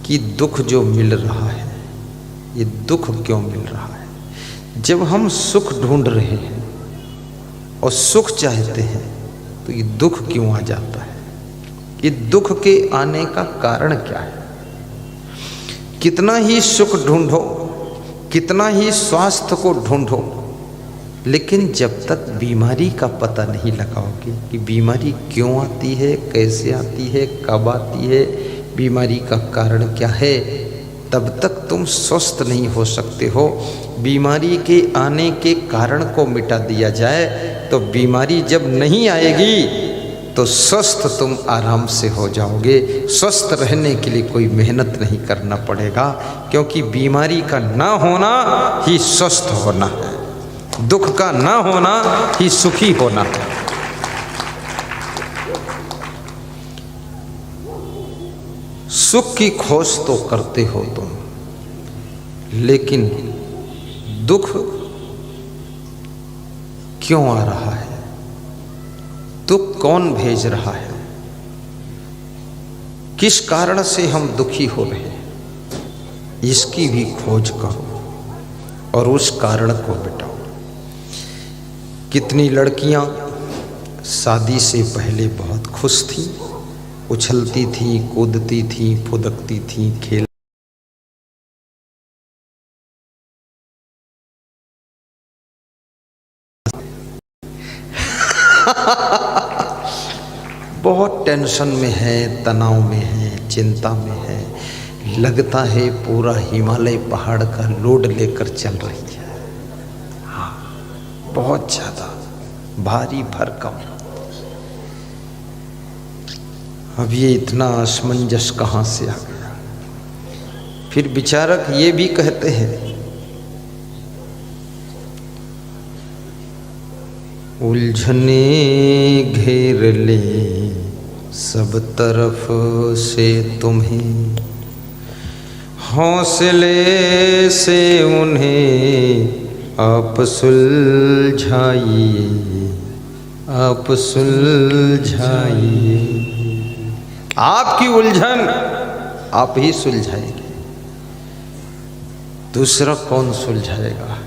कि दुख जो मिल रहा है, ये दुख क्यों मिल रहा है? जब हम सुख ढूंढ रहे हैं और सुख चाहते हैं तो ये दुख क्यों आ जाता है? ये दुख के आने का कारण क्या है? कितना ही सुख ढूंढो, कितना ही स्वास्थ्य को ढूंढो, लेकिन जब तक बीमारी का पता नहीं लगाओगे कि बीमारी क्यों आती है, कैसे आती है, कब आती है, बीमारी का कारण क्या है, तब तक तुम स्वस्थ नहीं हो सकते हो। बीमारी के आने के कारण को मिटा दिया जाए तो बीमारी जब नहीं आएगी तो स्वस्थ तुम आराम से हो जाओगे। स्वस्थ रहने के लिए कोई मेहनत नहीं करना पड़ेगा, क्योंकि बीमारी का ना होना ही स्वस्थ होना है, दुख का ना होना ही सुखी होना है। सुख की खोज तो करते हो तुम, लेकिन दुख क्यों आ रहा है? दुख कौन भेज रहा है? किस कारण से हम दुखी हो रहे हैं, इसकी भी खोज करो और उस कारण को मिटाओ। कितनी लड़कियां शादी से पहले बहुत खुश थीं, उछलती थीं, कूदती थीं, फुदकती थीं, खेल बहुत टेंशन में है, तनाव में है, चिंता में है, लगता है पूरा हिमालय पहाड़ का लोड लेकर चल रही है। हाँ, बहुत ज़्यादा भारी भरकम। अब ये इतना असमंजस कहाँ से आ गया? फिर विचारक ये भी कहते हैं, उलझने घेर ले सब तरफ से तुम्हें, हौसले से उन्हें आप सुलझाइए, आप सुलझाइए। आपकी उलझन आप ही सुलझाएंगे, दूसरा कौन सुलझाएगा?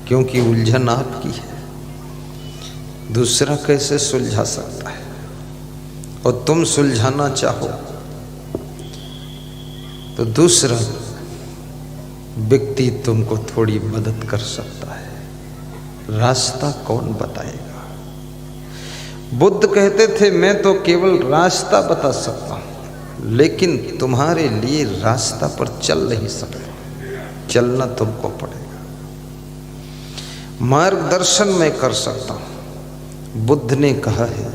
क्योंकि उलझन आपकी है, दूसरा कैसे सुलझा सकता है? और तुम सुलझाना चाहो तो दूसरा व्यक्ति तुमको थोड़ी मदद कर सकता है। रास्ता कौन बताएगा? बुद्ध कहते थे, मैं तो केवल रास्ता बता सकता हूं, लेकिन तुम्हारे लिए रास्ता पर चल नहीं सकता, चलना तुमको पड़ेगा। मार्गदर्शन मैं कर सकता हूं। बुद्ध ने कहा है,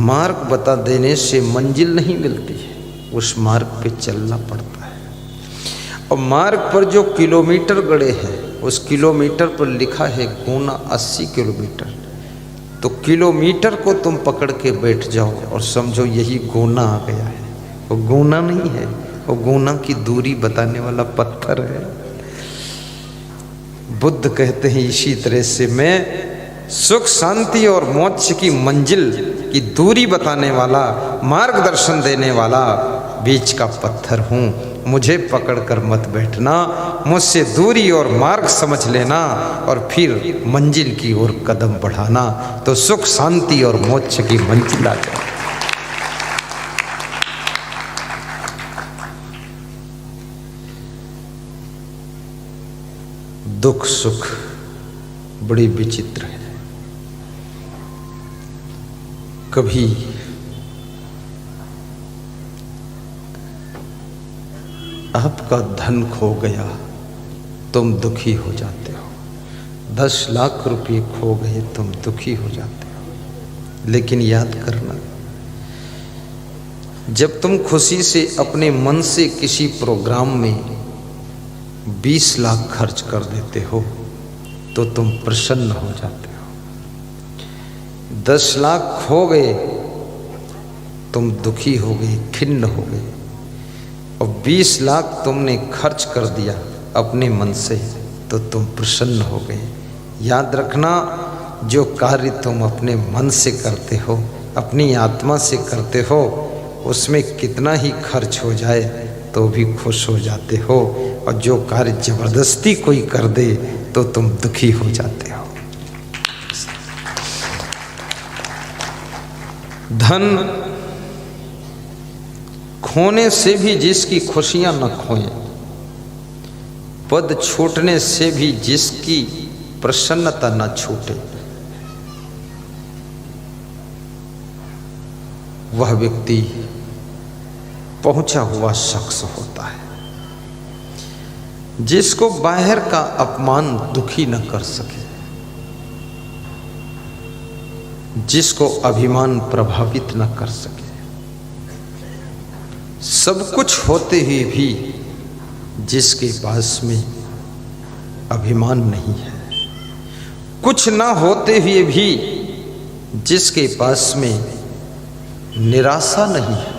मार्ग बता देने से मंजिल नहीं मिलती है, उस मार्ग पे चलना पड़ता है। और मार्ग पर जो किलोमीटर गड़े हैं, उस किलोमीटर पर लिखा है गुना 80 किलोमीटर। तो किलोमीटर को तुम पकड़ के बैठ जाओ और समझो यही गुना आ गया है। वो गुना नहीं है, वो गुना की दूरी बताने वाला पत्थर है। बुद्ध कहते हैं, इसी तरह से मैं सुख शांति और मोक्ष की मंजिल की दूरी बताने वाला, मार्गदर्शन देने वाला बीच का पत्थर हूँ। मुझे पकड़कर मत बैठना, मुझसे दूरी और मार्ग समझ लेना और फिर मंजिल की ओर कदम बढ़ाना, तो सुख शांति और मोक्ष की मंजिल आ जाए। दुख सुख बड़ी विचित्र है। कभी आपका धन खो गया, तुम दुखी हो जाते हो। 10 लाख रुपए खो गए, तुम दुखी हो जाते हो। लेकिन याद करना, जब तुम खुशी से अपने मन से किसी प्रोग्राम में 20 लाख खर्च कर देते हो तो तुम प्रसन्न हो जाते हो। 10 लाख खो गए, तुम दुखी हो गए, खिन्न हो गए। और 20 लाख तुमने खर्च कर दिया अपने मन से तो तुम प्रसन्न हो गए। याद रखना, जो कार्य तुम अपने मन से करते हो, अपनी आत्मा से करते हो, उसमें कितना ही खर्च हो जाए तो भी खुश हो जाते हो, और जो कार्य जबरदस्ती कोई कर दे तो तुम दुखी हो जाते हो। धन खोने से भी जिसकी खुशियां न खोएं, पद छूटने से भी जिसकी प्रसन्नता न छूटे, वह व्यक्ति पहुंचा हुआ शख्स होता है। जिसको बाहर का अपमान दुखी न कर सके, जिसको अभिमान प्रभावित न कर सके, सब कुछ होते हुए भी जिसके पास में अभिमान नहीं है, कुछ ना होते हुए भी जिसके पास में निराशा नहीं है,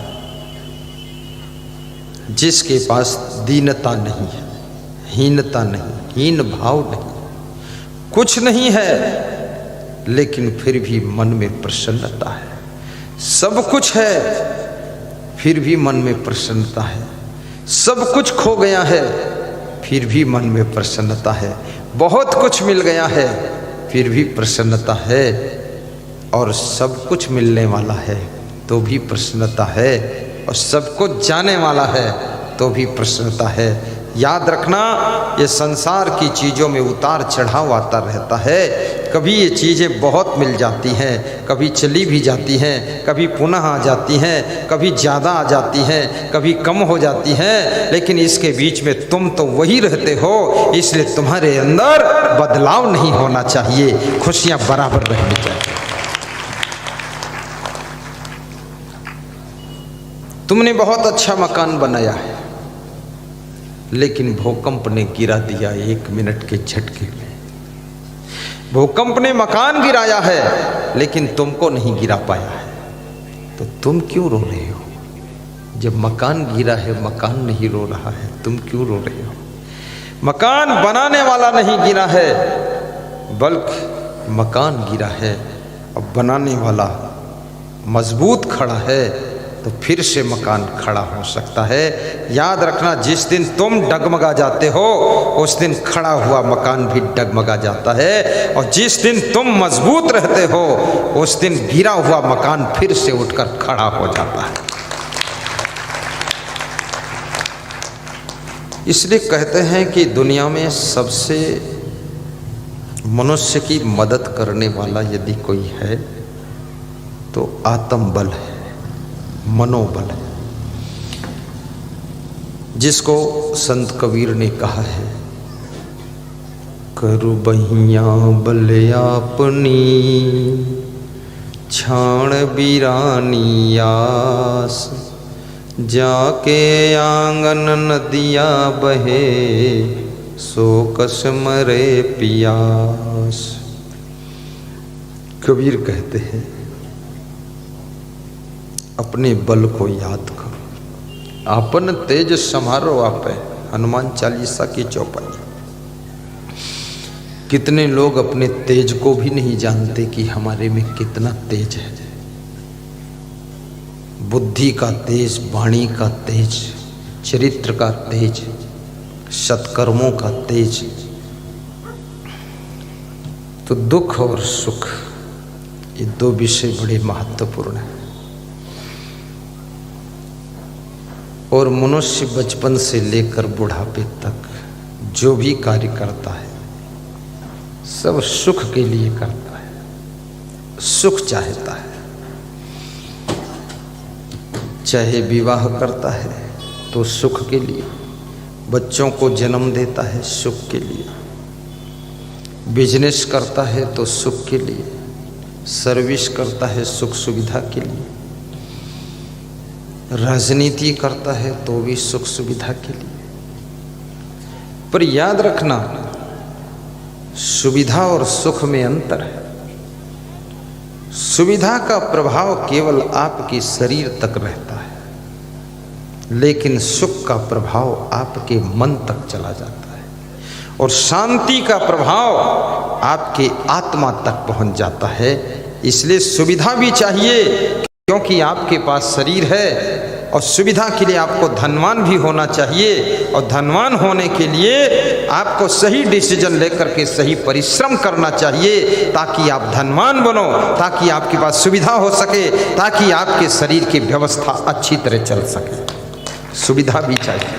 जिसके पास दीनता नहीं है, हीनता नहीं, हीन भाव नहीं, कुछ नहीं है लेकिन फिर भी मन में प्रसन्नता है, सब कुछ है फिर भी मन में प्रसन्नता है, सब कुछ खो गया है फिर भी मन में प्रसन्नता है, बहुत कुछ मिल गया है फिर भी प्रसन्नता है, और सब कुछ मिलने वाला है तो भी प्रसन्नता है, और सब कुछ जाने वाला है तो भी प्रसन्नता है। याद रखना, ये संसार की चीज़ों में उतार चढ़ाव आता रहता है। कभी ये चीज़ें बहुत मिल जाती हैं, कभी चली भी जाती हैं, कभी पुनः आ जाती हैं, कभी ज़्यादा आ जाती हैं, कभी कम हो जाती हैं, लेकिन इसके बीच में तुम तो वही रहते हो, इसलिए तुम्हारे अंदर बदलाव नहीं होना चाहिए, खुशियाँ बराबर रहनी चाहिए। तुमने बहुत अच्छा मकान बनाया है, लेकिन भूकंप ने गिरा दिया 1 मिनट के झटके में। भूकंप ने मकान गिराया है लेकिन तुमको नहीं गिरा पाया है, तो तुम क्यों रो रहे हो? जब मकान गिरा है, मकान नहीं रो रहा है, तुम क्यों रो रहे हो? मकान बनाने वाला नहीं गिरा है, बल्कि मकान गिरा है, अब बनाने वाला मजबूत खड़ा है तो फिर से मकान खड़ा हो सकता है। याद रखना, जिस दिन तुम डगमगा जाते हो उस दिन खड़ा हुआ मकान भी डगमगा जाता है, और जिस दिन तुम मजबूत रहते हो उस दिन गिरा हुआ मकान फिर से उठकर खड़ा हो जाता है। इसलिए कहते हैं कि दुनिया में सबसे मनुष्य की मदद करने वाला यदि कोई है तो आत्मबल है, मनोबल है, जिसको संत कबीर ने कहा है, करु बहिया बल आपनी छाण बीरानी आस, जाके आंगन नदिया बहे सो कस मरे पियास। कबीर कहते हैं, अपने बल को याद करो, अपन तेज समारो आपे, हनुमान चालीसा की चौपाई। कितने लोग अपने तेज को भी नहीं जानते कि हमारे में कितना तेज है। बुद्धि का तेज, वाणी का तेज, चरित्र का तेज, सत्कर्मों का तेज। तो दुख और सुख, ये 2 विषय बड़े महत्वपूर्ण हैं। और मनुष्य बचपन से लेकर बुढ़ापे तक जो भी कार्य करता है सब सुख के लिए करता है, सुख चाहता है। चाहे विवाह करता है तो सुख के लिए, बच्चों को जन्म देता है सुख के लिए, बिजनेस करता है तो सुख के लिए, सर्विस करता है सुख सुविधा के लिए, राजनीति करता है तो भी सुख सुविधा के लिए। पर याद रखना, सुविधा और सुख में अंतर है। सुविधा का प्रभाव केवल आपके शरीर तक रहता है, लेकिन सुख का प्रभाव आपके मन तक चला जाता है, और शांति का प्रभाव आपके आत्मा तक पहुंच जाता है। इसलिए सुविधा भी चाहिए क्योंकि आपके पास शरीर है और सुविधा के लिए आपको धनवान भी होना चाहिए, और धनवान होने के लिए आपको सही डिसीजन लेकर के सही परिश्रम करना चाहिए, ताकि आप धनवान बनो, ताकि आपके पास सुविधा हो सके, ताकि आपके शरीर की व्यवस्था अच्छी तरह चल सके। सुविधा भी चाहिए।